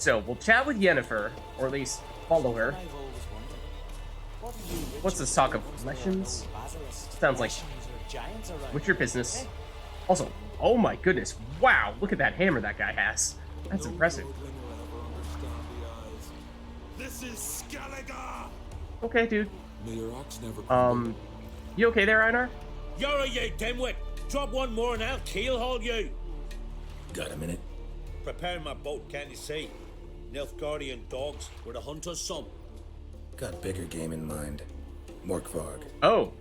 So, we'll chat with Yennefer, or at least follow her. What's this talk of lessons? Sounds like Witcher business. Also, oh my goodness, wow, look at that hammer that guy has. That's impressive. This is Skellige! Okay, dude. You okay there, Einar? You're you dimwit! Drop one more and I'll keelhaul you! Got a minute? Prepare my boat, can't you see? Nilfgaardian dogs were the hunter's son. Got bigger game in mind. Morkvarg. Oh.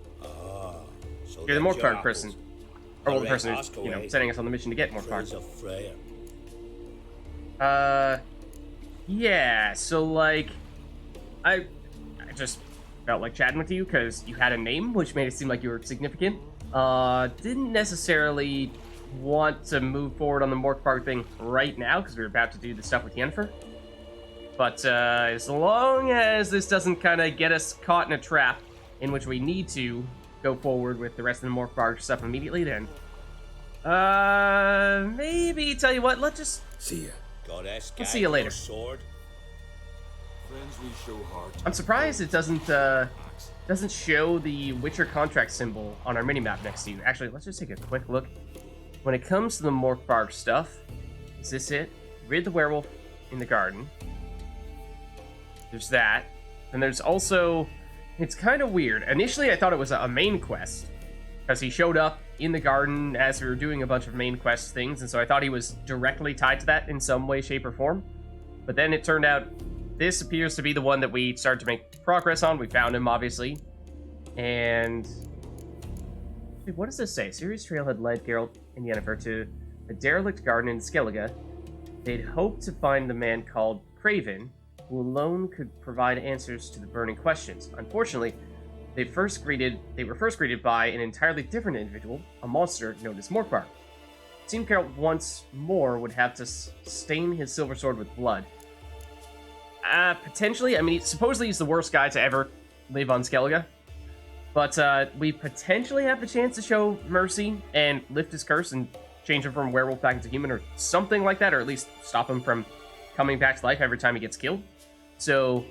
So You're the Morkvarg person. Or well, the person Ask who's, away. setting us on the mission to get Friends Morkvarg. of Freya. Yeah, so, like, I just felt like chatting with you because you had a name, which made it seem like you were significant. Didn't necessarily want to move forward on the Morkvarg thing right now because we were about to do the stuff with Yennefer. But, as long as this doesn't kind of get us caught in a trap in which we need to go forward with the rest of the Morkvarg stuff immediately, then, maybe, tell you what, let's just... See ya. Goddess, I'll see you later. Sword. I'm surprised it doesn't show the Witcher contract symbol on our minimap next to you. Actually, let's just take a quick look. When it comes to the Morkvarg stuff, is this it? Rid the werewolf in the garden. There's that. And there's also... It's kind of weird. Initially, I thought it was a main quest, because he showed up in the garden as we were doing a bunch of main quest things, and so I thought he was directly tied to that in some way, shape, or form. But then it turned out this appears to be the one that we started to make progress on. We found him, obviously. And... Wait, what does this say? Sirius Trailhead led Geralt and Yennefer to a derelict garden in Skellige. They'd hoped to find the man called Craven, who alone could provide answers to the burning questions. Unfortunately, they were first greeted by an entirely different individual, a monster known as Morkvarg. It seemed Geralt once more would have to stain his silver sword with blood. Potentially. I mean, supposedly he's the worst guy to ever live on Skellige. But we potentially have the chance to show mercy and lift his curse and change him from werewolf back into human or something like that, or at least stop him from coming back to life every time he gets killed. So,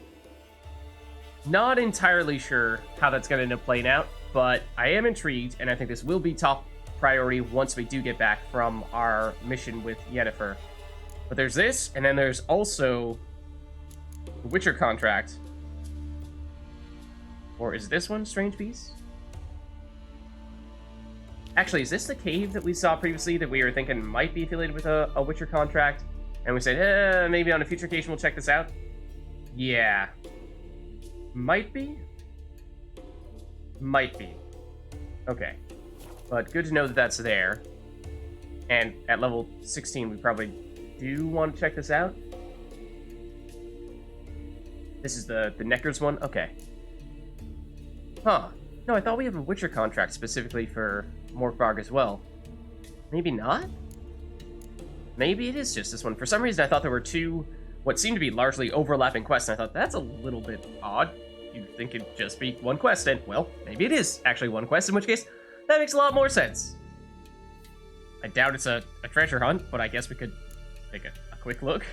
not entirely sure how that's going to end up playing out, but I am intrigued, and I think this will be top priority once we do get back from our mission with Yennefer. But there's this, and then there's also the Witcher contract. Or is this one Strange Beast? Actually, is this the cave that we saw previously that we were thinking might be affiliated with a Witcher contract? And we said, maybe on a future occasion we'll check this out? Yeah. Might be? Might be. Okay. But good to know that that's there. And at level 16, we probably do want to check this out. This is the Neckar's one? Okay. Huh. No, I thought we have a Witcher contract specifically for Morkvarg as well. Maybe not? Maybe it is just this one. For some reason, I thought there were two, what seemed to be largely overlapping quests, and I thought, that's a little bit odd. You'd think it'd just be one quest, and, well, maybe it is actually one quest, in which case, that makes a lot more sense. I doubt it's a treasure hunt, but I guess we could take a quick look.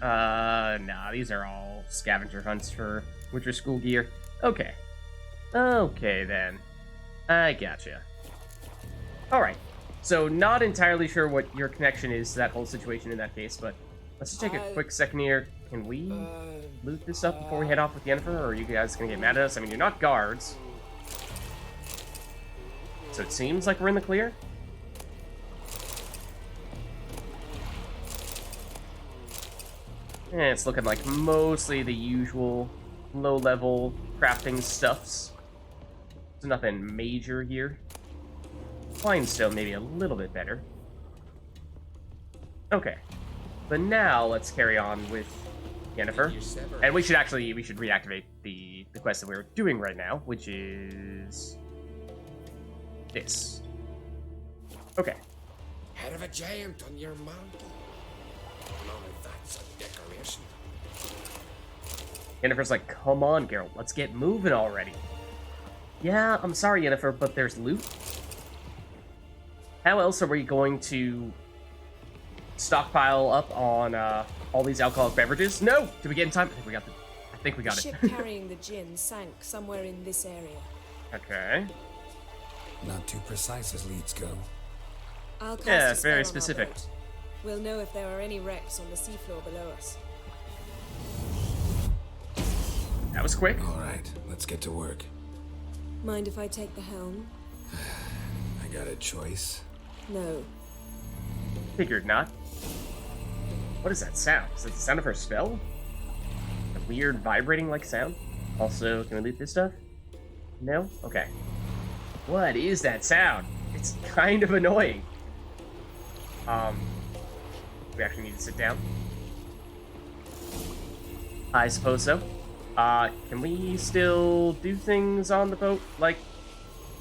Nah, these are all scavenger hunts for Witcher school gear. Okay. Okay, then. I gotcha. Alright. So, not entirely sure what your connection is to that whole situation in that case, but let's just take a quick second here. Can we loot this up before we head off with Yennefer, or are you guys gonna get mad at us? I mean, you're not guards. So it seems like we're in the clear. And it's looking like mostly the usual low-level crafting stuffs. There's nothing major here. Fine still, maybe a little bit better. Okay. But now let's carry on with Yennefer. And we should reactivate the quest that we're doing right now, which is this. Okay. Head of a giant on your mountain. Now that's a decoration. Yennefer's like, come on, Geralt, let's get moving already. Yeah, I'm sorry, Yennefer, but there's loot. How else are we going to stockpile up on all these alcoholic beverages. No! Did we get in time? I think we got The it. ship carrying the gin sank somewhere in this area. Okay. Not too precise as leads go. I'll cast Yeah, a spell very on our specific. boat. We'll know if there are any wrecks on the seafloor below us. That was quick. All right, let's get to work. Mind if I take the helm? I got a choice. No. Figured not. What is that sound? Is that the sound of her spell? A weird vibrating like sound? Also, can we loot this stuff? No? Okay. What is that sound? It's kind of annoying. We actually need to sit down. I suppose so. Can we still do things on the boat? Like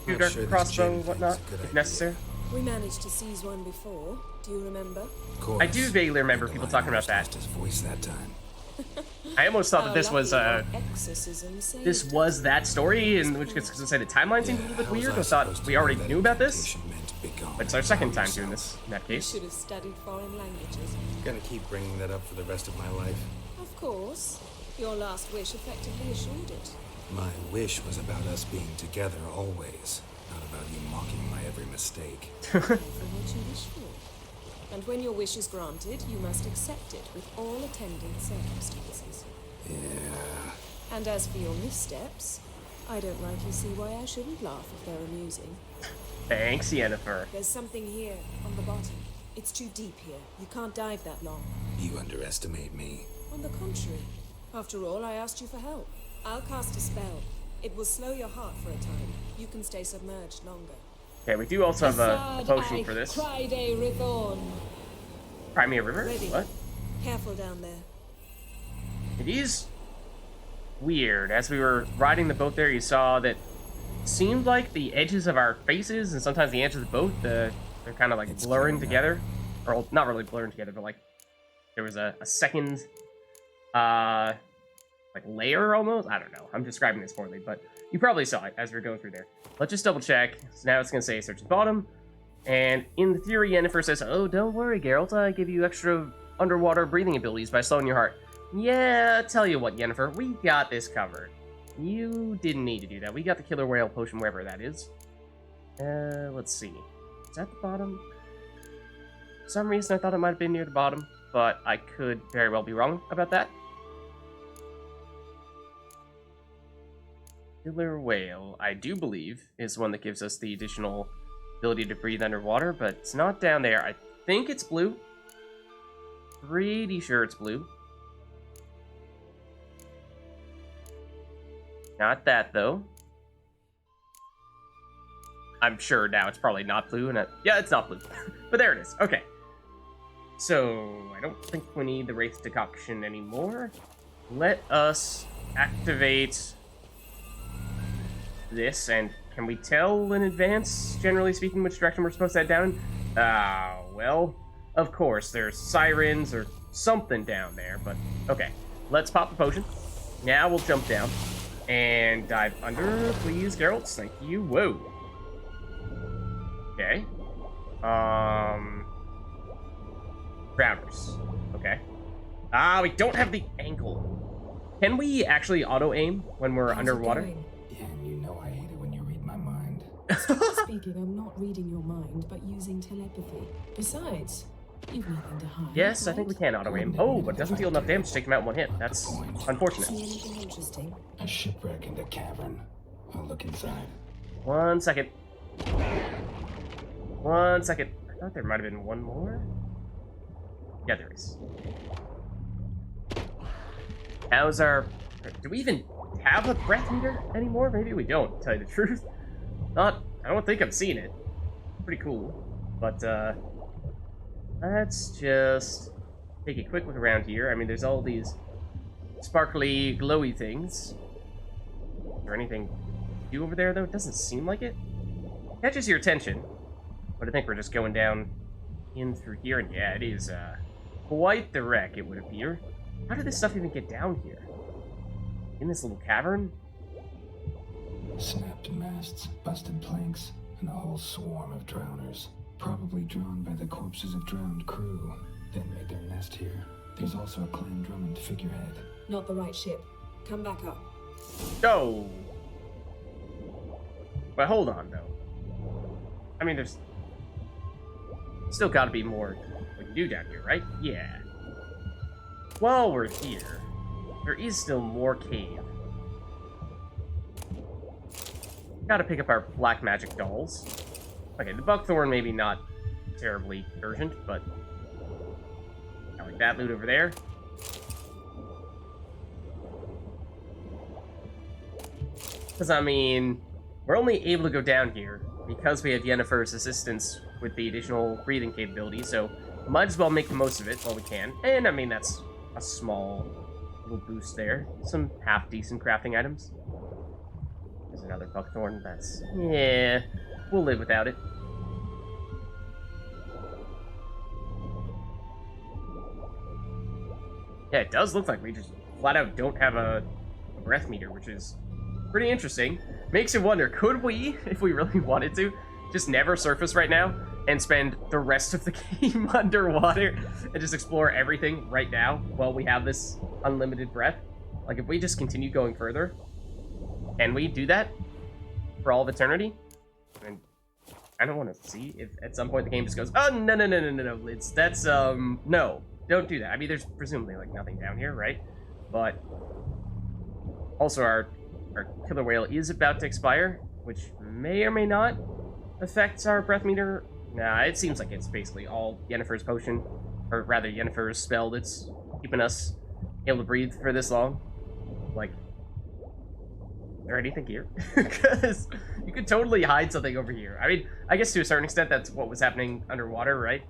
shoot our sure this crossbow gin and whatnot, thing's a good if idea. necessary? We managed to seize one before. Do you remember? Of course. I do vaguely remember people talking about that. His voice that time. I almost thought that this was exorcism saved this us. was that story, in which case, because I said the timeline seemed a little bit weird, I thought we already knew about this. But it's our second time doing this, in that You case. should have studied foreign languages. Gonna keep bringing that up for the rest of my life. Of course. Your last wish effectively assured it. My wish was about us being together always, not about you mocking my every mistake. Careful what you wish for. And when your wish is granted, you must accept it with all attendant circumstances. Yeah. And as for your missteps, I don't rightly see why I shouldn't laugh if they're amusing. Thanks, Yennefer. There's something here, on the bottom. It's too deep here. You can't dive that long. You underestimate me. On the contrary. After all, I asked you for help. I'll cast a spell. It will slow your heart for a time. You can stay submerged longer. Okay, we do also have a potion for this. Rithorn. Crimea River? Ready. What? Careful down there. It is weird. As we were riding the boat there, you saw that it seemed like the edges of our faces and sometimes the edges of the boat, they're kind of like It's blurring clear now. together. Or not really blurring together, but like there was a second like layer almost. I don't know. I'm describing this poorly, but you probably saw it as we were going through there. Let's just double check. So now it's going to say search the bottom. And in the theory, Yennefer says, oh, don't worry, Geralt. I give you extra underwater breathing abilities by slowing your heart. Yeah, tell you what, Yennefer, we got this covered. You didn't need to do that. We got the killer whale potion wherever that is. Let's see. Is that the bottom? For some reason, I thought it might have been near the bottom, but I could very well be wrong about that. Killer whale, I do believe, is one that gives us the additional ability to breathe underwater, but it's not down there. I think it's blue. Pretty sure it's blue. Not that, though. I'm sure now it's probably not blue. And yeah, it's not blue. But there it is. Okay. So, I don't think we need the Wraith Decoction anymore. Let us activate this, and can we tell in advance, generally speaking, which direction we're supposed to head down? Well, of course, there's sirens or something down there, but okay. Let's pop the potion. Now we'll jump down and dive under, please, Geralt. Thank you. Whoa. Okay. Grounders. Okay. We don't have the angle. Can we actually auto-aim when we're underwater? Yeah, and you know I hate it when you read my mind. Speaking, I'm not reading your mind, but using telepathy. Besides, you've nothing to hide. Yes, I think we can auto-aim. Oh, but it doesn't deal enough damage to take him out in one hit. That's unfortunate. See anything interesting? A shipwreck and a cavern. I'll look inside. 1 second. 1 second. I thought there might have been one more. Yeah, there is. How's our... Do we even have a breath meter anymore? Maybe we don't, to tell you the truth. I don't think I've seen it. Pretty cool. But, let's just take a quick look around here. I mean, there's all these sparkly, glowy things. Is there anything to do over there, though? It doesn't seem like it. Catches your attention. But I think we're just going down in through here. And yeah, it is, quite the wreck, it would appear. How did this stuff even get down here? In this little cavern? Snapped masts, busted planks, and a whole swarm of drowners. Probably drawn by the corpses of drowned crew. then made their nest here. There's also a Clan Drummond figurehead. Not the right ship. Come back up. Go! But hold on, though. I mean, there's still gotta be more we can do down here, right? Yeah. While we're here, there is still more cave. Gotta pick up our black magic dolls. Okay, the buckthorn maybe not terribly urgent, but I like that loot over there. Because, I mean, we're only able to go down here because we have Yennefer's assistance with the additional breathing capability, so might as well make the most of it while we can. And, I mean, that's a small little boost there. Some half-decent crafting items. There's another buckthorn. That's... yeah, we'll live without it. Yeah, it does look like we just flat out don't have a breath meter, which is pretty interesting. Makes you wonder, could we, if we really wanted to, just never surface right now and spend the rest of the game underwater and just explore everything right now while we have this unlimited breath? Like, if we just continue going further, can we do that for all of eternity? I mean, I don't want to see if at some point the game just goes, oh, no, Lids, that's, no, don't do that. I mean, there's presumably, like, nothing down here, right? But also our killer whale is about to expire, which may or may not affect our breath meter. Nah, it seems like it's basically all Yennefer's potion, or rather Yennefer's spell that's keeping us able to breathe for this long. Like, is there anything here? Because you could totally hide something over here. I mean, I guess to a certain extent that's what was happening underwater, right?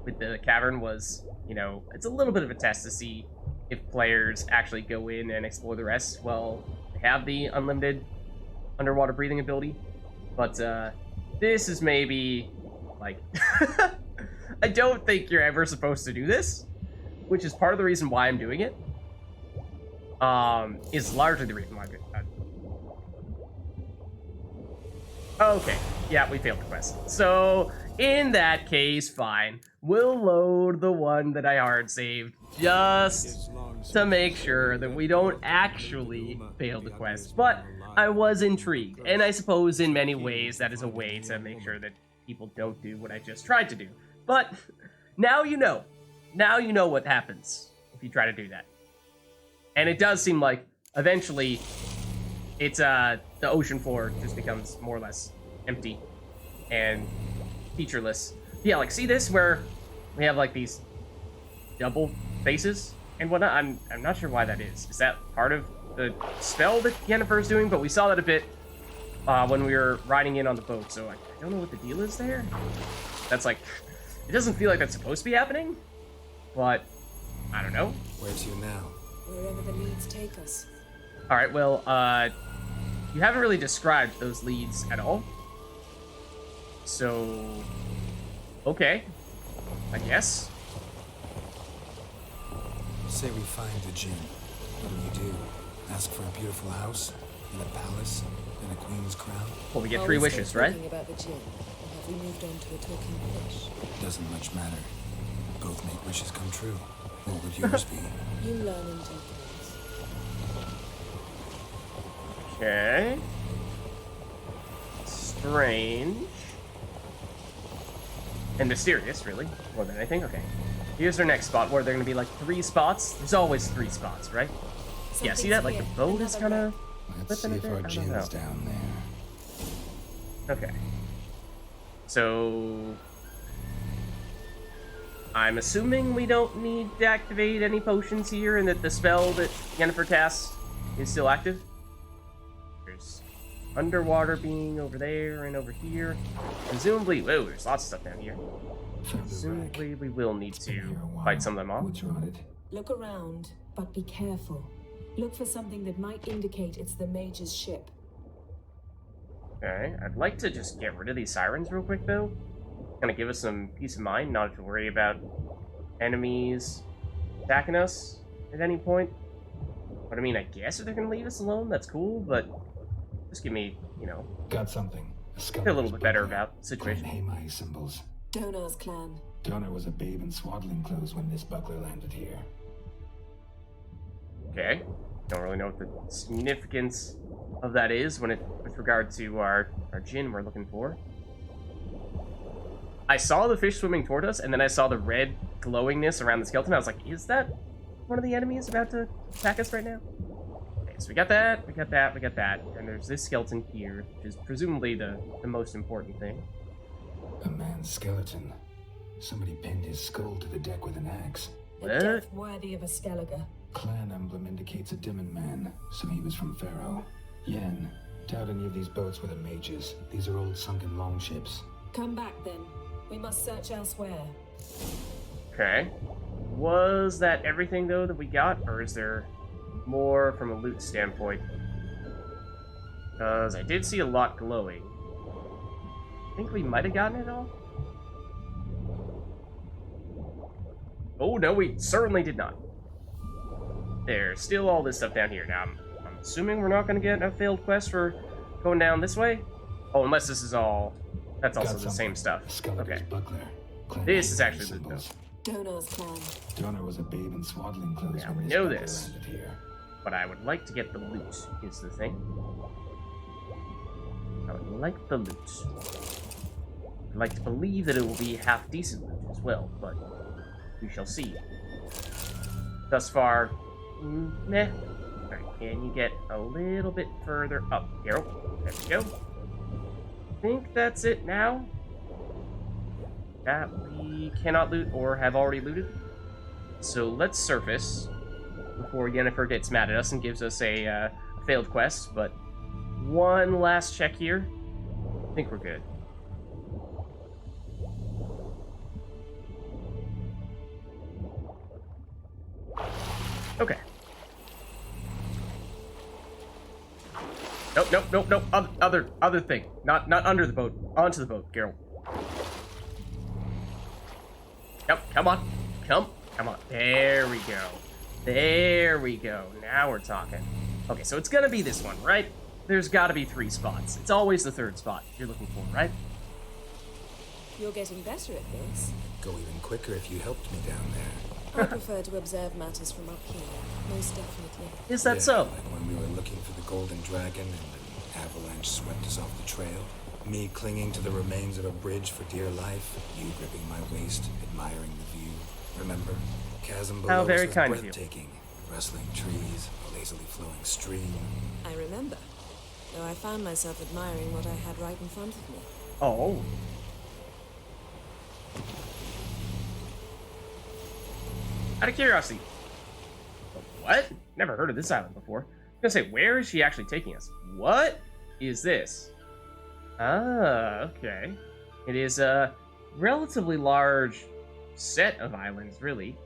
With the cavern was, you know, it's a little bit of a test to see if players actually go in and explore the rest while they have the unlimited underwater breathing ability. But this is maybe, like, I don't think you're ever supposed to do this, which is part of the reason why I'm doing it. Is largely the reason why I'm doing it. Okay, yeah, we failed the quest. So, in that case, fine. We'll load the one that I hard saved just to make sure that we don't actually fail the quest. But I was intrigued, and I suppose in many ways that is a way to make sure that people don't do what I just tried to do. But now you know. Now you know what happens if you try to do that. And it does seem like eventually it's the ocean floor just becomes more or less empty and featureless. Yeah, like, see this where we have like these double faces and whatnot? I'm not sure why that is. Is that part of the spell that Yennefer's doing? But we saw that a bit when we were riding in on the boat, so I don't know what the deal is there. That's like, it doesn't feel like that's supposed to be happening, but I don't know. Where to now? Wherever the leads take us. All right, well, you haven't really described those leads at all. So, okay, I guess. Say we find the Djinn. What do? Ask for a beautiful house, and a palace, and a queen's crown? Well, we get Are 3 we wishes, still right? talking about the Djinn, or have we moved on to a talking fish? Doesn't much matter. Both make wishes come true. What would yours be? You learn in due course. Okay. Strange. And mysterious, really, more than anything. Okay. Here's our next spot, where there are going to be, like, 3 spots. There's always 3 spots, right? Yeah, see that? Like, the boat is kind of Let's see if our Djinn's down there. Okay. So, I'm assuming we don't need to activate any potions here, and that the spell that Yennefer cast is still active. There's underwater being over there and over here. Presumably, whoa, there's lots of stuff down here. Presumably, we will need to fight some of them off. What's rotted? Look around, but be careful. Look for something that might indicate it's the mage's ship. Okay, I'd like to just get rid of these sirens real quick, though. Kind of give us some peace of mind, not to worry about enemies attacking us at any point. But I mean, I guess if they're going to leave us alone, that's cool, but just give me, you know, Got something. feel a little bit better about the situation. Clan Hamai symbols. Donar's clan. Donner was a babe in swaddling clothes when this buckler landed here. Okay. Don't really know what the significance of that is with regard to our djinn we're looking for. I saw the fish swimming toward us, and then I saw the red glowingness around the skeleton. I was like, is that one of the enemies about to attack us right now? Okay, so we got that, we got that, we got that. And there's this skeleton here, which is presumably the most important thing. A man's skeleton. Somebody pinned his skull to the deck with an axe. What? A death worthy of a Skellige. Clan emblem indicates a Dimmen man, so he was from Pharaoh. Yen, doubt any of these boats were the mages. These are old sunken longships. Come back then. We must search elsewhere. Okay. Was that everything, though, that we got? Or is there more from a loot standpoint? Because I did see a lot glowing. I think we might have gotten it all. Oh, no, we certainly did not. There's still all this stuff down here. Now, I'm assuming we're not going to get a failed quest for going down this way? Oh, unless this is all... That's also the same stuff. Okay. Buckler. This is actually the... No. Donner's clan. Donner was a babe in swaddling clothes Yeah, when we this know buckler this. landed here. But I would like to get the loot, is the thing. I would like the loot. I'd like to believe that it will be half-decent loot as well, but we shall see. Thus far, meh. Alright, can you get a little bit further up, Geralt? There we go. I think that's it now. That we cannot loot or have already looted. So let's surface before Yennefer gets mad at us and gives us a failed quest, but one last check here. I think we're good. Okay. Nope. Other thing. Not under the boat. Onto the boat, Geralt. Yep, come on. Come on. There we go. There we go. Now we're talking. Okay, so it's gonna be this one, right? There's gotta be 3 spots. It's always the 3rd spot you're looking for, right? You're getting better at this. Go even quicker if you helped me down there. I prefer to observe matters from up here, most definitely. Is that Yeah, so? Like when we were looking for the Golden Dragon and an avalanche swept us off the trail. Me clinging to the remains of a bridge for dear life. You gripping my waist, admiring the view. Remember? Chasm below How very us was kind of you. breathtaking. Rustling trees, a lazily flowing stream. I remember, though I found myself admiring what I had right in front of me. Oh. Out of curiosity. What? Never heard of this island before. I was gonna say, where is she actually taking us? What is this? Ah, okay. It is a relatively large set of islands, really.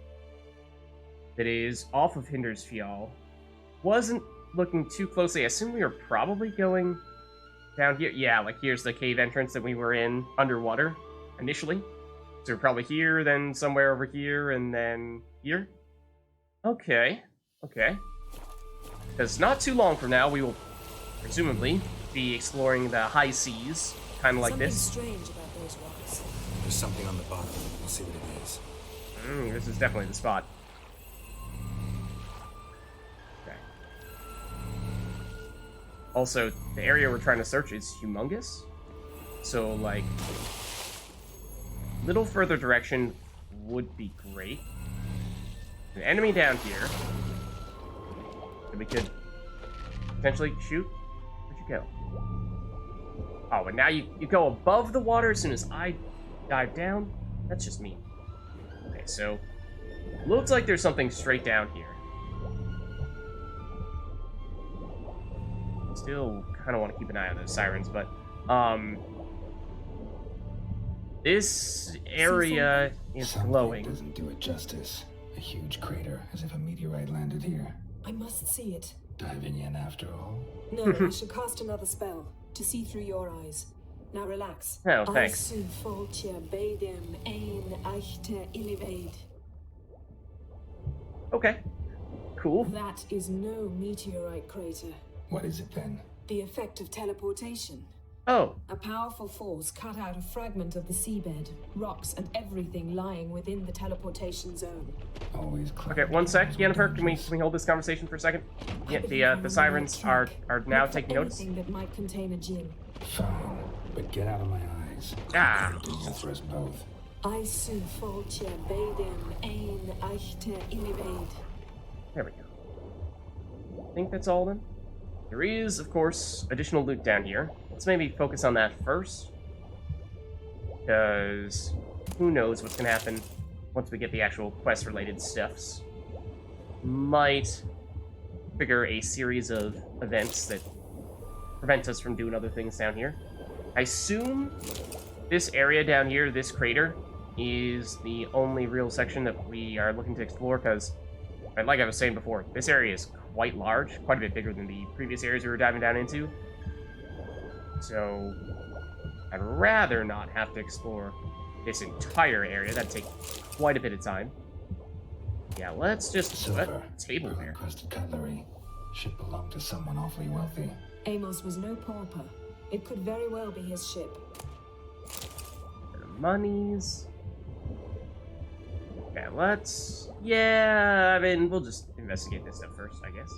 That is off of Hindersfjall. Wasn't looking too closely. I assume we were probably going down here. Yeah, like here's the cave entrance that we were in underwater initially. So we're probably here, then somewhere over here, and then here. Okay. Because not too long from now, we will presumably be exploring the high seas, kind of like Something this. strange about those rocks. There's something on the bottom. We'll see what it is. This is definitely the spot. Okay. Also, the area we're trying to search is humongous. So, like, little further direction would be great. An enemy down here that we could potentially shoot. Where'd you go? Oh, and now you go above the water as soon as I dive down? That's just me. Okay, so looks like there's something straight down here. Still kind of want to keep an eye on those sirens, but this area is Something glowing. doesn't do it justice. A huge crater, as if a meteorite landed here. I must see it. Diving in after all. No, I shall cast another spell to see through your eyes. Now relax. Oh, thanks. Okay, cool. That is no meteorite crater. What is it then? The effect of teleportation. Oh, A powerful force cut out a fragment of the seabed, rocks and everything lying within the teleportation zone. Always clever. okay. One sec, Those Jennifer. were Can we dangerous. hold this conversation for a second? I Yeah, believe I'm on the the sirens right are track. now Look for taking notice. anything that might contain a djinn. Fine, but get out of my eyes. Ah. Deal for us both. I su foltje beden ein echte illibade. There we go. I think that's all of them. There is, of course, additional loot down here. Let's maybe focus on that first. Because who knows what's going to happen once we get the actual quest-related stuffs. Might trigger a series of events that prevent us from doing other things down here. I assume this area down here, this crater, is the only real section that we are looking to explore, because, like I was saying before, this area is quite large, quite a bit bigger than the previous areas we were diving down into. So, I'd rather not have to explore this entire area. That'd take quite a bit of time. Yeah, let's just put Silver. a table there. Encrusted cutlery. Should belong to someone awfully wealthy. Amos was no pauper. It could very well be his ship. The monies. Okay, yeah, I mean, we'll just investigate this stuff first, I guess.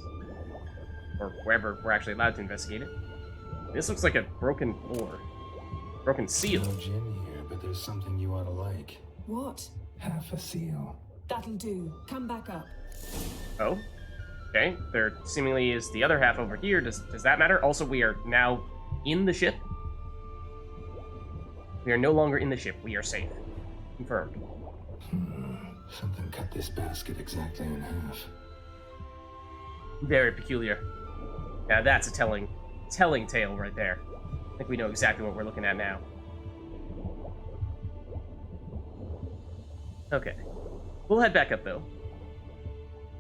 Or wherever we're actually allowed to investigate it. This looks like a broken door. Broken seal. No gin here, but there's something you ought to like. What? Half a seal. That'll do. Come back up. Oh. Okay, there seemingly is the other half over here. Does that matter? Also, we are now in the ship. We are no longer in the ship. We are safe. Confirmed. Something cut this basket exactly in half. Very peculiar. Yeah, that's a telling tale right there. I think we know exactly what we're looking at now. Okay. We'll head back up, though.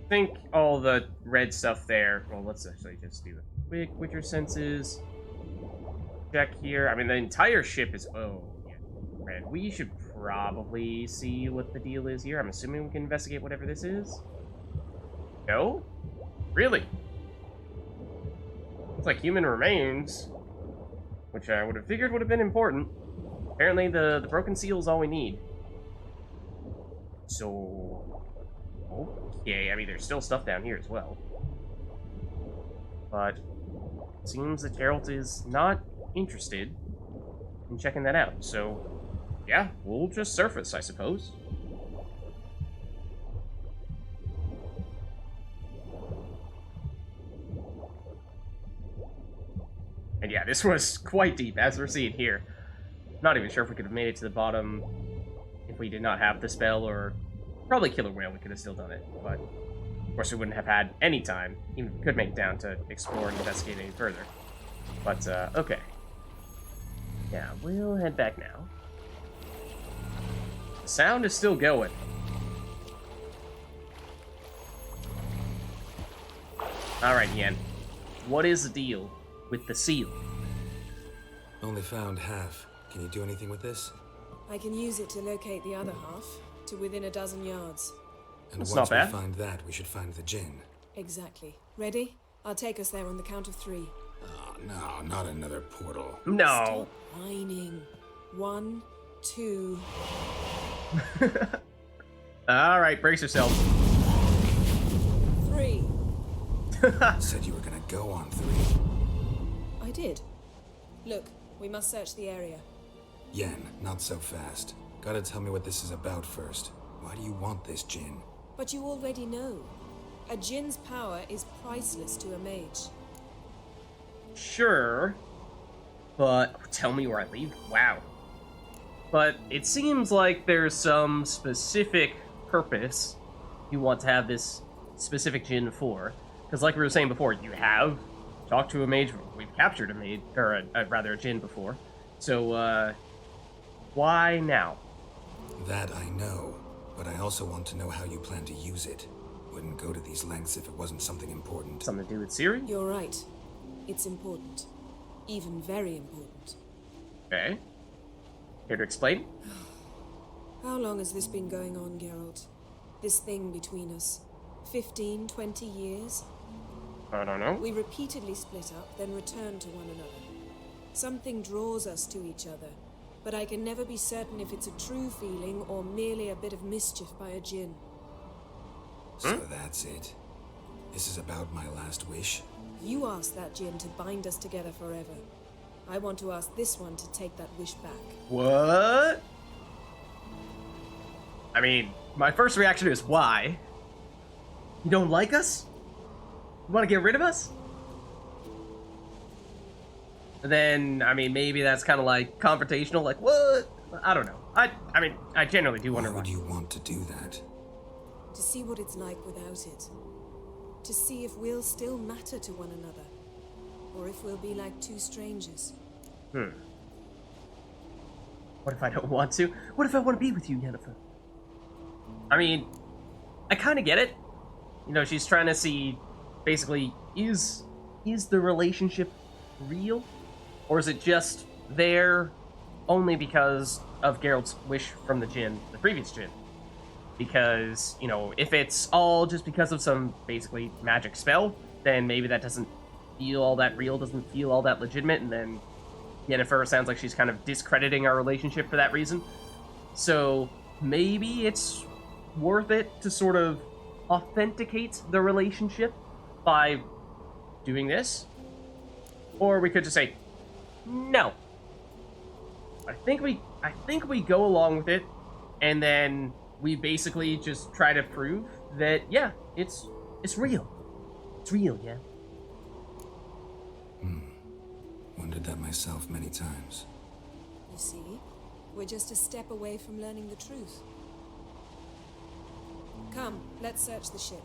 I think all the red stuff there... Well, let's actually just do a quick Witcher senses check here. I mean, the entire ship is... Oh, yeah. Red. We should probably see what the deal is here. I'm assuming we can investigate whatever this is. No? Really? Looks like human remains, which I would have figured would have been important. Apparently, the broken seal is all we need. So, okay, I mean, there's still stuff down here as well. But it seems that Geralt is not interested in checking that out. So, yeah, we'll just surface, I suppose. And yeah, this was quite deep, as we're seeing here. Not even sure if we could have made it to the bottom if we did not have the spell, or probably Killer Whale, we could have still done it. But, of course, we wouldn't have had any time, even if we could make it down, to explore and investigate any further. But, okay. Yeah, we'll head back now. The sound is still going. Alright, Yen. What is the deal with the seal? Only found half. Can you do anything with this? I can use it to locate the other half, to within a dozen yards. And That's once not bad. we find that, we should find the gin. Exactly. Ready? I'll take us there on the count of 3. Oh, no, not another portal. No. Stop whining. 1, 2... Alright, brace yourself. 3. Said you were gonna go on 3. I did. Look, we must search the area. Yen, not so fast. Gotta tell me what this is about first. Why do you want this gin? But you already know. A djinn's power is priceless to a mage. Sure. But tell me where I leave? Wow. But it seems like there's some specific purpose you want to have this specific djinn for. Because like we were saying before, you have talked to a mage, we've captured a mage, or rather a djinn before. So, why now? That I know, but I also want to know how you plan to use it. Wouldn't go to these lengths if it wasn't something important. Something to do with Ciri? You're right. It's important. Even very important. Okay. Here to explain? How long has this been going on, Geralt? This thing between us? 15, 20 years? I don't know. We repeatedly split up, then returned to one another. Something draws us to each other, but I can never be certain if it's a true feeling or merely a bit of mischief by a djinn. So that's it. This is about my last wish. You asked that djinn to bind us together forever. I want to ask this one to take that wish back. What? I mean, my first reaction is why? You don't like us? You want to get rid of us? And then, I mean, maybe that's kind of like confrontational, like, what? I don't know. I mean, I generally do wonder Why would you want to do that? To see what it's like without it. To see if we'll still matter to one another. Or if we'll be like two strangers. What if I don't want to? What if I want to be with you, Yennefer? I mean, I kind of get it. You know, she's trying to see, basically, is the relationship real? Or is it just there only because of Geralt's wish from the djinn, the previous djinn? Because, you know, if it's all just because of some, basically, magic spell, then maybe that doesn't feel all that real, doesn't feel all that legitimate, and then Yennefer sounds like she's kind of discrediting our relationship for that reason. So maybe it's worth it to sort of authenticate the relationship by doing this. Or we could just say, no. I think we go along with it, and then we basically just try to prove that, yeah, it's real. It's real, yeah. Wondered that myself many times. You see, we're just a step away from learning the truth. Come, let's search the ship.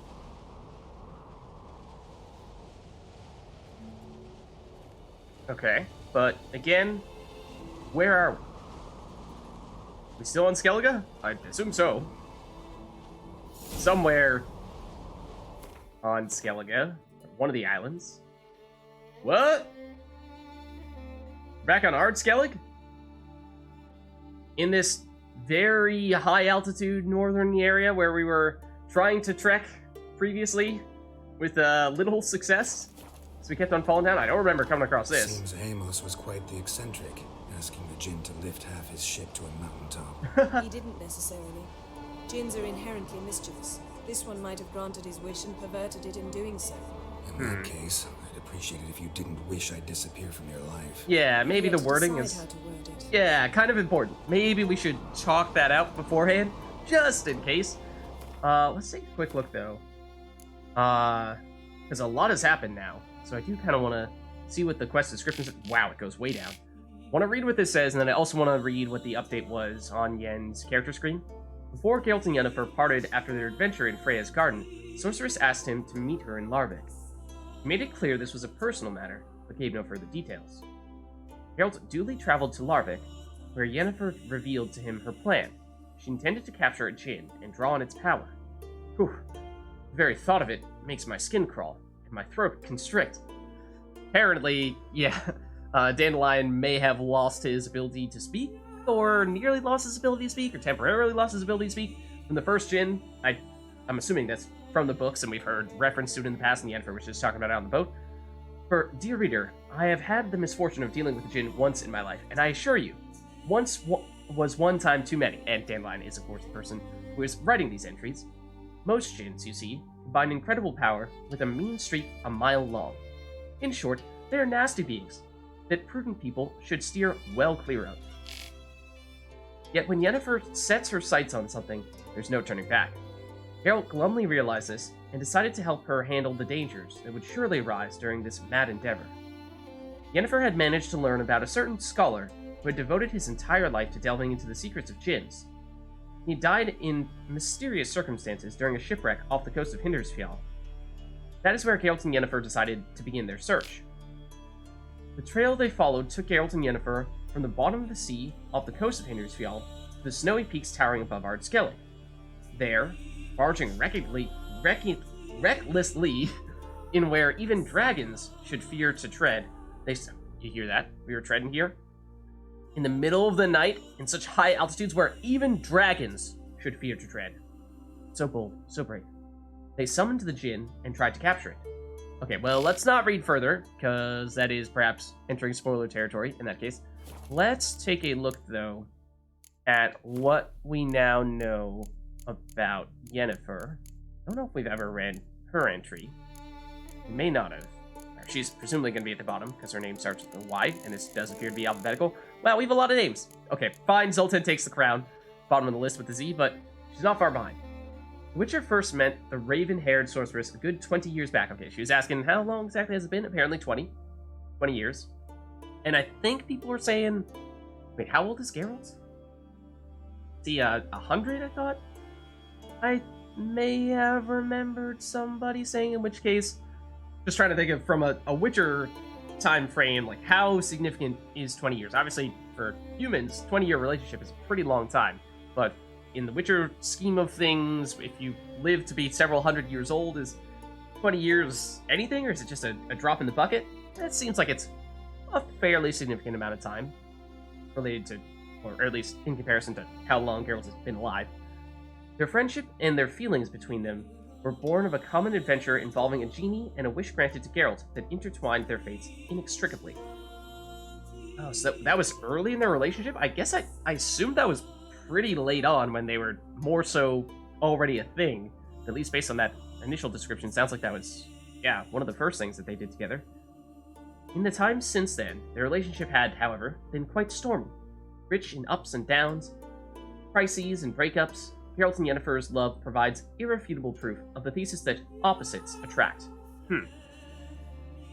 Okay, but again, where are we? We still on Skellige? I assume so. Somewhere on Skellige, one of the islands. What? Back on Ard Skellige? In this very high altitude northern area where we were trying to trek previously with little success? So we kept on falling down? I don't remember coming across this. Seems Amos was quite the eccentric, asking the djinn to lift half his ship to a mountaintop. He didn't necessarily. Djinns are inherently mischievous. This one might have granted his wish and perverted it in doing so. In that case, I'd appreciate it if you didn't wish I'd disappear from your life. Yeah, maybe You the have to wording decide is... how to word it. Yeah, kind of important. Maybe we should chalk that out beforehand, just in case. Let's take a quick look, though. Because a lot has happened now, so I do kind of want to see what the quest description says. Wow, it goes way down. Want to read what this says, and then I also want to read what the update was on Yen's character screen. Before Geralt and Yennefer parted after their adventure in Freya's garden, Sorceress asked him to meet her in Larvik. He made it clear this was a personal matter, but gave no further details. Geralt duly traveled to Larvik, where Yennefer revealed to him her plan. She intended to capture a djinn and draw on its power. Whew. The very thought of it makes my skin crawl, and my throat constrict. Apparently, yeah, Dandelion may have lost his ability to speak, or nearly lost his ability to speak, or temporarily lost his ability to speak from the first djinn. I'm assuming that's from the books, and we've heard reference to it in the past, and Yennefer was just talking about it on the boat. For, dear reader, I have had the misfortune of dealing with a djinn once in my life, and I assure you, once was one time too many, and Dandelion is, of course, the person who is writing these entries. Most djinns, you see, combine incredible power with a mean streak a mile long. In short, they are nasty beings that prudent people should steer well clear of. Yet when Yennefer sets her sights on something, there's no turning back. Geralt glumly realized this and decided to help her handle the dangers that would surely arise during this mad endeavor. Yennefer had managed to learn about a certain scholar who had devoted his entire life to delving into the secrets of djinns. He died in mysterious circumstances during a shipwreck off the coast of Hindarsfjall. That is where Geralt and Yennefer decided to begin their search. The trail they followed took Geralt and Yennefer from the bottom of the sea off the coast of Hindarsfjall to the snowy peaks towering above Ard Skellige. There, barging recklessly in where even dragons should fear to tread, you hear that? We were treading here? In the middle of the night, in such high altitudes where even dragons should fear to tread. So bold, so brave. They summoned the djinn and tried to capture it. Okay, well, let's not read further, because that is perhaps entering spoiler territory in that case. Let's take a look, though, at what we now know about Yennefer. I don't know if we've ever read her entry. We may not have. She's presumably going to be at the bottom, because her name starts with a Y, and this does appear to be alphabetical. Wow, we have a lot of names. Okay, fine, Zoltan takes the crown. Bottom of the list with the Z, but she's not far behind. The Witcher first met the raven-haired sorceress a good 20 years back. Okay, she was asking how long exactly has it been? Apparently 20 years. And I think people were saying, wait, how old is Geralt? Is he 100, I thought? I may have remembered somebody saying, in which case, just trying to think of from a Witcher time frame, like how significant is 20 years? Obviously, for humans, 20-year relationship is a pretty long time, but in the Witcher scheme of things, if you live to be several hundred years old, is 20 years anything, or is it just a drop in the bucket? It seems like it's a fairly significant amount of time related to, or at least in comparison to how long Geralt has been alive. Their friendship and their feelings between them were born of a common adventure involving a genie and a wish granted to Geralt that intertwined their fates inextricably. Oh, so that was early in their relationship? I guess I assumed that was pretty late on when they were more so already a thing. At least based on that initial description, sounds like that was, yeah, one of the first things that they did together. In the time since then, their relationship had, however, been quite stormy. Rich in ups and downs, crises and breakups, Geralt and Yennefer's love provides irrefutable proof of the thesis that opposites attract.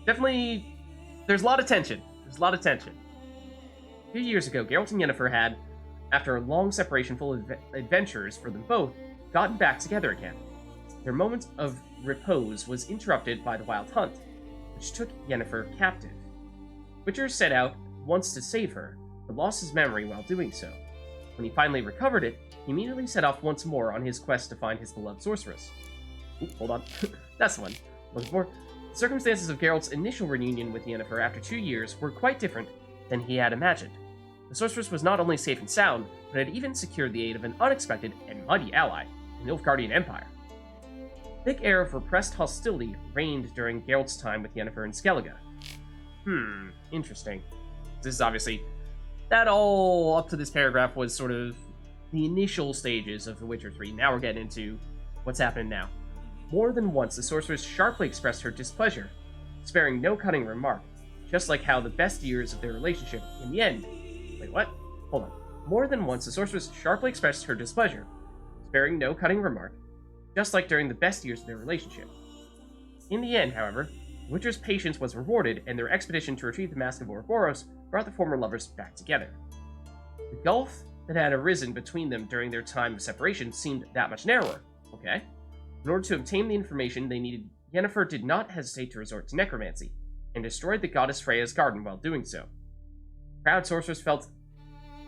Definitely, there's a lot of tension. A few years ago, Geralt and Yennefer had, after a long separation full of adventures for them both, gotten back together again. Their moment of repose was interrupted by the Wild Hunt, which took Yennefer captive. Witcher set out once to save her, but lost his memory while doing so. When he finally recovered it, he immediately set off once more on his quest to find his beloved sorceress. Oop, hold on. That's the one. Looking for. The circumstances of Geralt's initial reunion with Yennefer after 2 years were quite different than he had imagined. The sorceress was not only safe and sound, but had even secured the aid of an unexpected and mighty ally, the Nilfgaardian Empire. A thick air of repressed hostility reigned during Geralt's time with Yennefer in Skellige. Interesting. This is obviously... That all up to this paragraph was sort of the initial stages of The Witcher 3. Now we're getting into what's happening now. More than once, the sorceress sharply expressed her displeasure, sparing no cutting remark, just like how the best years of their relationship in the end... Wait, what? Hold on. More than once, the sorceress sharply expressed her displeasure, sparing no cutting remark, just like during the best years of their relationship. In the end, however, Witcher's patience was rewarded, and their expedition to retrieve the Mask of Ouroboros brought the former lovers back together. The gulf that had arisen between them during their time of separation seemed that much narrower. Okay. In order to obtain the information they needed, Yennefer did not hesitate to resort to necromancy, and destroyed the goddess Freya's garden while doing so.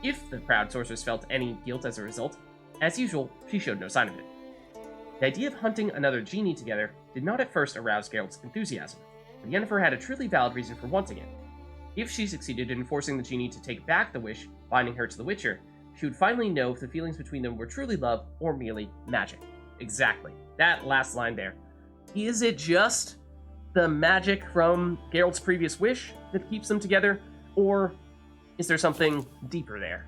If the proud sorceress felt any guilt as a result, as usual, she showed no sign of it. The idea of hunting another genie together did not at first arouse Geralt's enthusiasm, but Yennefer had a truly valid reason for wanting it. If she succeeded in forcing the genie to take back the wish, binding her to the Witcher, she would finally know if the feelings between them were truly love or merely magic. Exactly. That last line there. Is it just the magic from Geralt's previous wish that keeps them together, or is there something deeper there?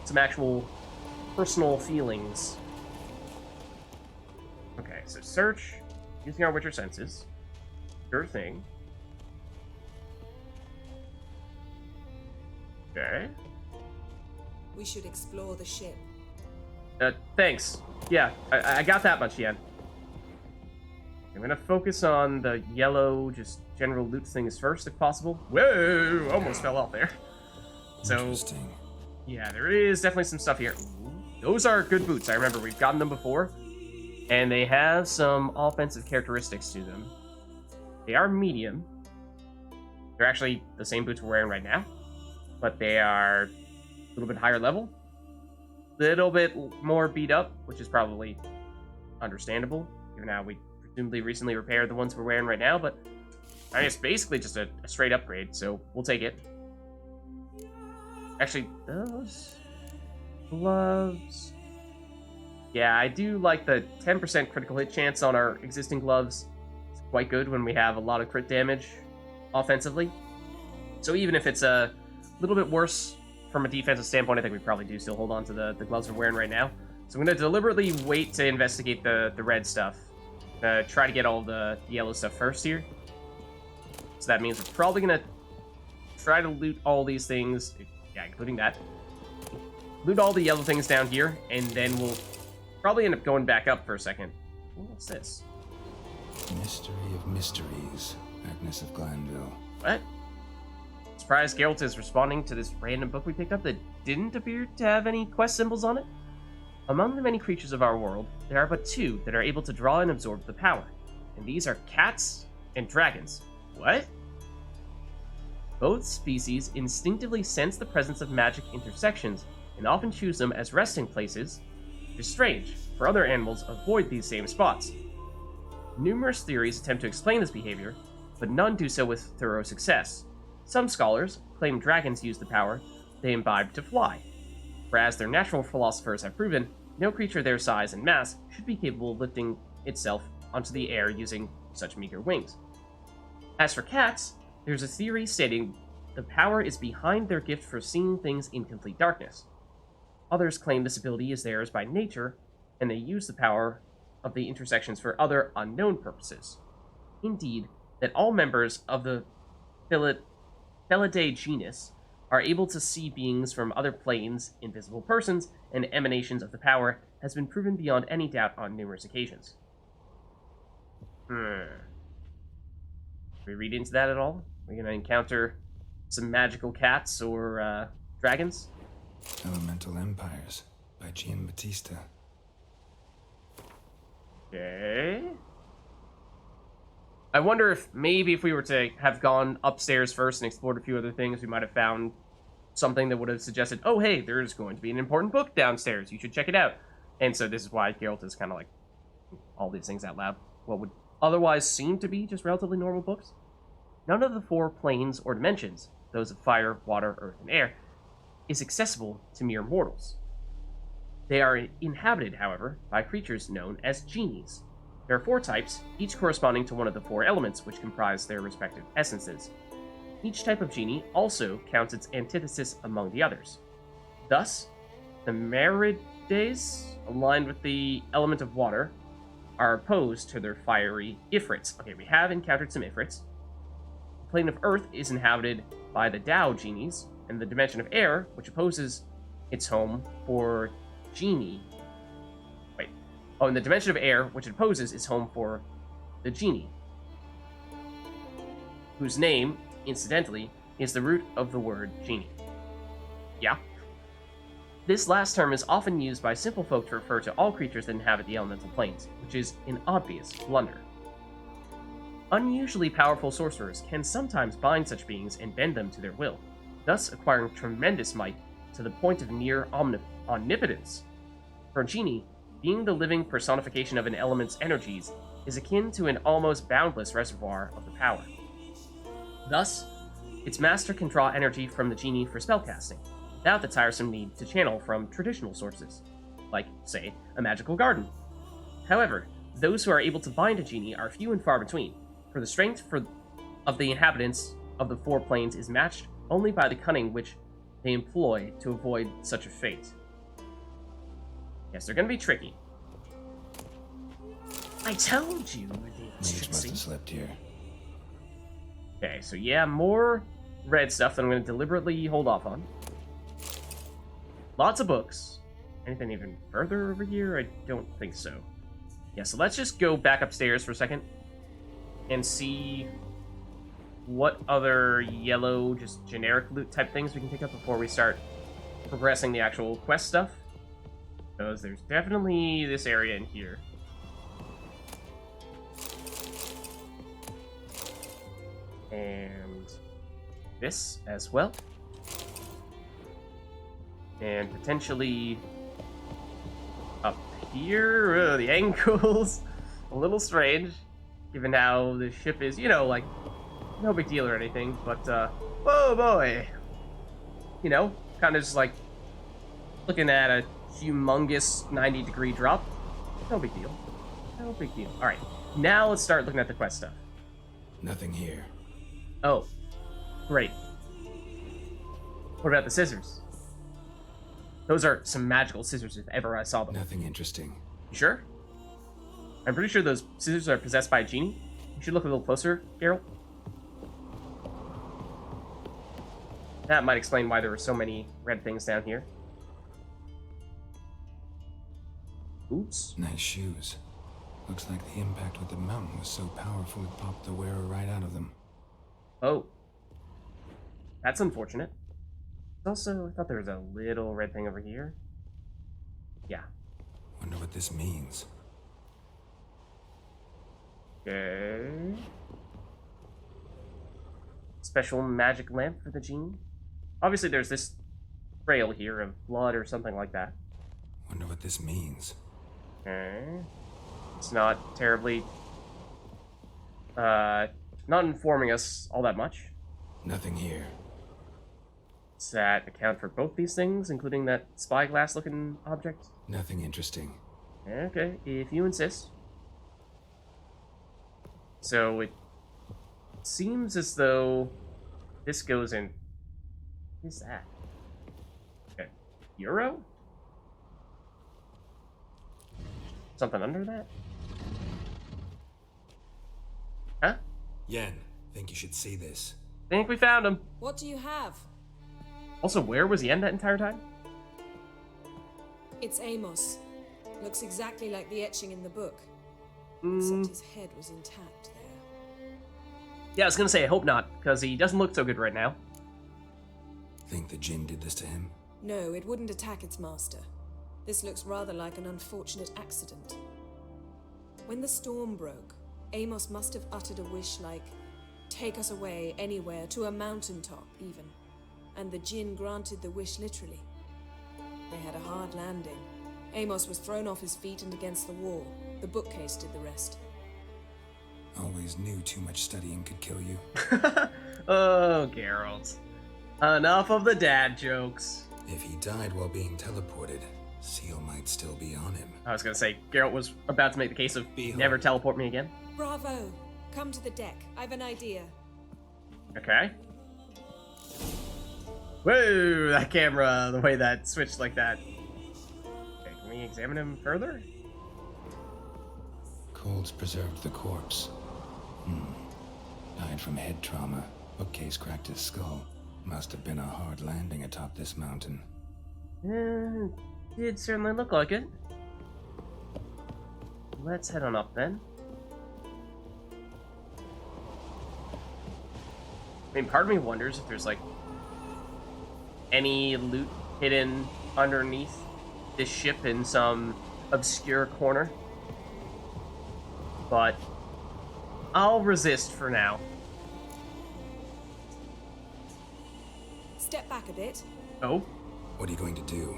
Some actual personal feelings. Okay, so search, using our Witcher senses. Sure thing. Okay. We should explore the ship. Thanks. Yeah, I got that much, Yen. I'm gonna focus on the yellow, just general loot things first, if possible. Whoa! Almost fell off there. So, Interesting. yeah, there is definitely some stuff here. Those are good boots. I remember we've gotten them before, and they have some offensive characteristics to them. They are medium. They're actually the same boots we're wearing right now, but they are a little bit higher level, a little bit more beat up, which is probably understandable, given how we presumably recently repaired the ones we're wearing right now, but I mean, it's basically just a straight upgrade, so we'll take it. Actually, those gloves... Yeah, I do like the 10% critical hit chance on our existing gloves. It's quite good when we have a lot of crit damage offensively. So even if it's a little bit worse from a defensive standpoint, I think we probably do still hold on to the gloves we're wearing right now. So I'm going to deliberately wait to investigate the red stuff. Try to get all the yellow stuff first here. So that means we're probably going to try to loot all these things. Yeah, including that. Loot all the yellow things down here, and then we'll probably end up going back up for a second. Ooh, what's this? Mystery of mysteries, Agnes of Glanville. What? Surprised Geralt is responding to this random book we picked up that didn't appear to have any quest symbols on it. Among the many creatures of our world, there are but two that are able to draw and absorb the power, and these are cats and dragons. What? Both species instinctively sense the presence of magic intersections and often choose them as resting places, which is strange, for other animals avoid these same spots. Numerous theories attempt to explain this behavior, but none do so with thorough success. Some scholars claim dragons use the power they imbibe to fly, whereas their natural philosophers have proven no creature their size and mass should be capable of lifting itself onto the air using such meager wings. As for cats, there's a theory stating the power is behind their gift for seeing things in complete darkness. Others claim this ability is theirs by nature, and they use the power of the intersections for other unknown purposes. Indeed, that all members of the Felidae genus are able to see beings from other planes, invisible persons, and emanations of the power has been proven beyond any doubt on numerous occasions. Can we read into that at all? We're going to encounter some magical cats or dragons? Elemental Empires by Giambattista. Okay. I wonder if maybe if we were to have gone upstairs first and explored a few other things, we might have found something that would have suggested, oh, hey, there's going to be an important book downstairs. You should check it out. And so this is why Geralt is kind of like all these things out loud. What would otherwise seem to be just relatively normal books. None of the four planes or dimensions, those of fire, water, earth, and air, is accessible to mere mortals. They are inhabited, however, by creatures known as genies. There are four types, each corresponding to one of the four elements which comprise their respective essences. Each type of genie also counts its antithesis among the others. Thus, the Merides, aligned with the element of water, are opposed to their fiery Ifrits. Okay, we have encountered some Ifrits. The plane of Earth is inhabited by the Dao genies, and the dimension of air, which opposes its home for genie. Wait. Oh, and the dimension of air, which it opposes, is home for the genie, whose name, incidentally, is the root of the word genie. Yeah. This last term is often used by simple folk to refer to all creatures that inhabit the elemental planes, which is an obvious blunder. Unusually powerful sorcerers can sometimes bind such beings and bend them to their will, thus acquiring tremendous might to the point of near omnipotence. For a genie, being the living personification of an element's energies is akin to an almost boundless reservoir of the power. Thus, its master can draw energy from the genie for spellcasting, without the tiresome need to channel from traditional sources, like, say, a magical garden. However, those who are able to bind a genie are few and far between, for the strength of the inhabitants of the four planes is matched only by the cunning which they employ to avoid such a fate. Yes, they're going to be tricky. I told you, the Mage must excellency. have slept here. Okay, so yeah, more red stuff that I'm going to deliberately hold off on. Lots of books. Anything even further over here? I don't think so. Yeah, so let's just go back upstairs for a second and see what other yellow, just generic loot type things we can pick up before we start progressing the actual quest stuff. Because there's definitely this area in here. And this as well. And potentially up here. The angle's a little strange, given how the ship is, you know, like, no big deal or anything, but, whoa, boy. You know, kind of just like looking at a humongous 90-degree drop. No big deal. No big deal. Alright, now let's start looking at the quest stuff. Nothing here. Oh, great. What about the scissors? Those are some magical scissors if ever I saw them. Nothing interesting. You sure? I'm pretty sure those scissors are possessed by a genie. You should look a little closer, Geralt. That might explain why there were so many red things down here. Oops. Nice shoes. Looks like the impact with the mountain was so powerful it popped the wearer right out of them. Oh. That's unfortunate. Also, I thought there was a little red thing over here. Yeah. Wonder what this means. Okay. Special magic lamp for the genie. Obviously, there's this trail here of blood or something like that. Wonder what this means. Okay. It's not terribly, not informing us all that much. Nothing here. Does that account for both these things, including that spyglass-looking object? Nothing interesting. Okay, if you insist. So it seems as though this goes in. What is that? Okay. Euro? Something under that? Huh? Yen, think you should see this. Think we found him. What do you have? Also, where was Yen that entire time? It's Amos. Looks exactly like the etching in the book. Except his head was intact there. Yeah, I was gonna say, I hope not, because he doesn't look so good right now. Think the Jinn did this to him? No, it wouldn't attack its master. This looks rather like an unfortunate accident. When the storm broke, Amos must have uttered a wish like, "Take us away, anywhere, to a mountaintop, even." And the Jinn granted the wish literally. They had a hard landing. Amos was thrown off his feet and against the wall. The bookcase did the rest. Always knew too much studying could kill you. Oh, Geralt. Enough of the dad jokes. If he died while being teleported, Seal might still be on him. I was gonna say, Geralt was about to make the case of Behold. never teleport me again. Bravo! Come to the deck. I've an idea. Okay. Whoa, that camera, the way that switched like that. Okay, can we examine him further? Cold's preserved the corpse. Died from head trauma. Bookcase cracked his skull. Must have been a hard landing atop this mountain. Did certainly look like it. Let's head on up then. I mean, part of me wonders if there's like any loot hidden underneath this ship in some obscure corner. But I'll resist for now. Step back a bit. Oh, What are you going to do?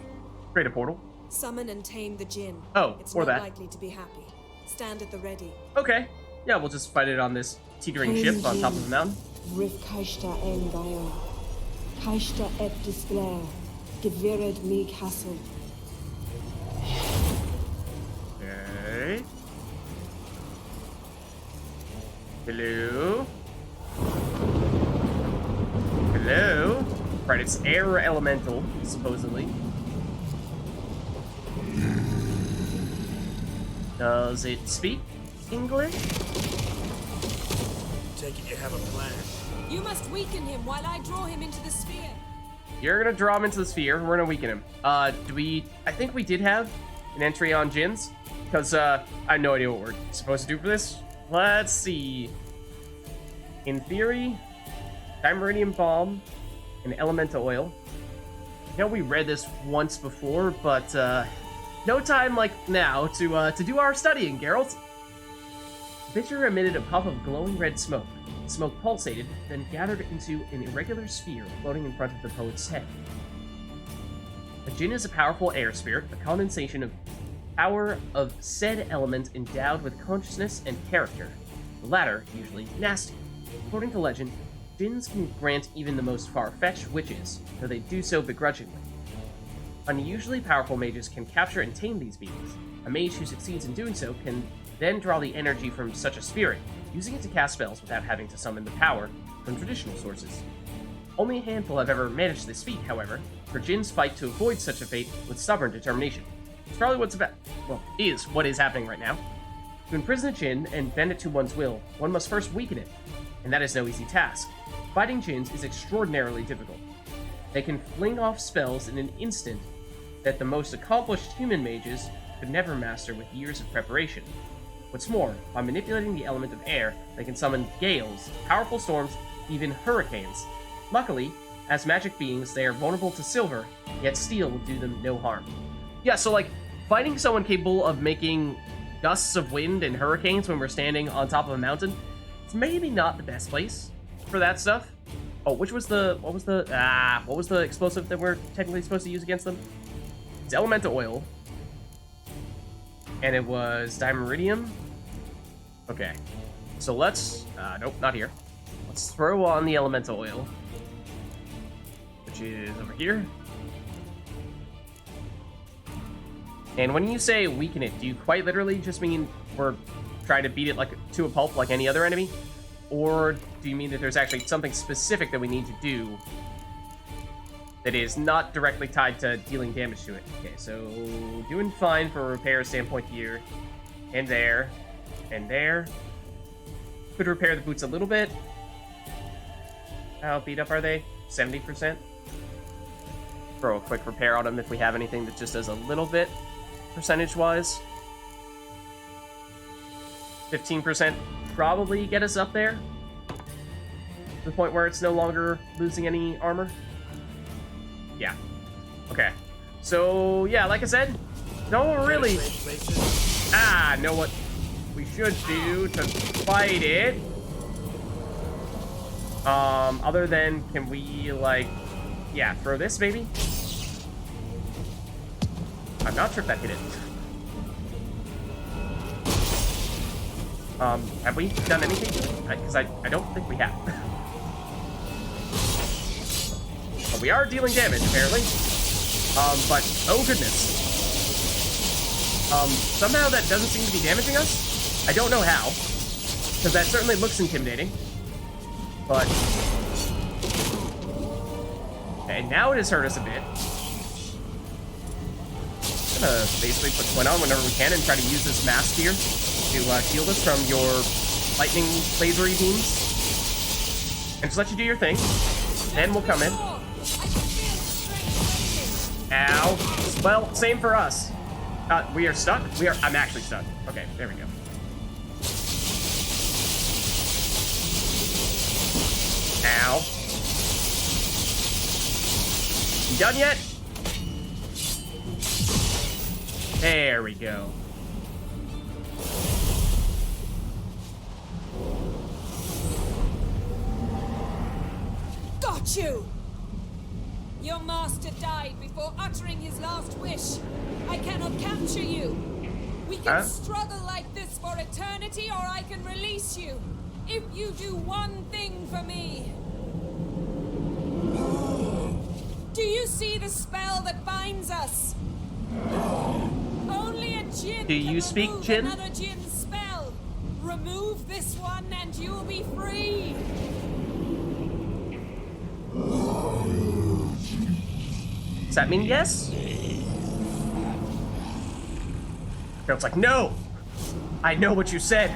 create a portal. Summon and tame the Jinn. Oh, it's or not that. likely to be happy. Stand at the ready. Okay. Yeah, we'll just fight it on this teetering ship on top of the mountain. Rif Kaishta Engaya. Kaishta et Displair. Gevired me castle. Okay. Hello? Hello? Right, it's air elemental, supposedly. Does it speak English? Take it you have a plan. You must weaken him while I draw him into the sphere. You're gonna draw him into the sphere. We're gonna weaken him. I think we did have an entry on Jinn's, because I have no idea what we're supposed to do for this. Let's see. In theory, Dimeridium Bomb and Elemental Oil. I know we read this once before, but no time like now to do our studying, Geralt. The pitcher emitted a puff of glowing red smoke. The smoke pulsated, then gathered into an irregular sphere floating in front of the poet's head. A Jinn is a powerful air spirit, a condensation of power of said element endowed with consciousness and character, the latter usually nasty. According to legend, Jinns can grant even the most far-fetched wishes, though they do so begrudgingly. Unusually powerful mages can capture and tame these beings. A mage who succeeds in doing so can then draw the energy from such a spirit, using it to cast spells without having to summon the power from traditional sources. Only a handful have ever managed this feat, however, for Jinn's fight to avoid such a fate with stubborn determination. It's probably is what is happening right now. To imprison a Jinn and bend it to one's will, one must first weaken it, and that is no easy task. Fighting Jinns is extraordinarily difficult. They can fling off spells in an instant that the most accomplished human mages could never master with years of preparation. What's more, by manipulating the element of air, they can summon gales, powerful storms, even hurricanes. Luckily, as magic beings, they are vulnerable to silver, yet steel will do them no harm. Yeah, so like, fighting someone capable of making gusts of wind and hurricanes when we're standing on top of a mountain, it's maybe not the best place for that stuff. Oh, what was the explosive that we're technically supposed to use against them? It's elemental oil. And it was dimeridium. Okay. So let's, nope, not here. Let's throw on the elemental oil, which is over here. And when you say weaken it, do you quite literally just mean we're trying to beat it like to a pulp like any other enemy? Or do you mean that there's actually something specific that we need to do that is not directly tied to dealing damage to it? Okay, so doing fine from a repair standpoint here. And there. And there. Could repair the boots a little bit. How beat up are they? 70%? Throw a quick repair on them if we have anything that just does a little bit, percentage-wise. 15% probably get us up there. To the point where it's no longer losing any armor. Yeah. Okay. So, yeah, like I said, don't really... know what we should do to fight it. Other than, can we, like... Yeah, throw this, maybe? I'm not sure if that hit it. Have we done anything to it? Because I don't think we have. But we are dealing damage, apparently. But, oh goodness. Somehow that doesn't seem to be damaging us. I don't know how. Because that certainly looks intimidating. But... Okay, now it has hurt us a bit. I'm gonna basically put Twin on whenever we can and try to use this mask here to shield us from your lightning lasery beams. And just let you do your thing. Then we'll come in. Ow. Well, same for us. We are stuck? I'm actually stuck. Okay, there we go. Ow. You done yet? There we go. Got you! Your master died before uttering his last wish. I cannot capture you. We can struggle like this for eternity, or I can release you. If you do one thing for me. Do you see the spell that binds us? Only a Jinn Do you can speak remove Jinn? another Jinn's spell. Remove this one and you'll be free. Does that mean yes? Geralt's like, no! I know what you said.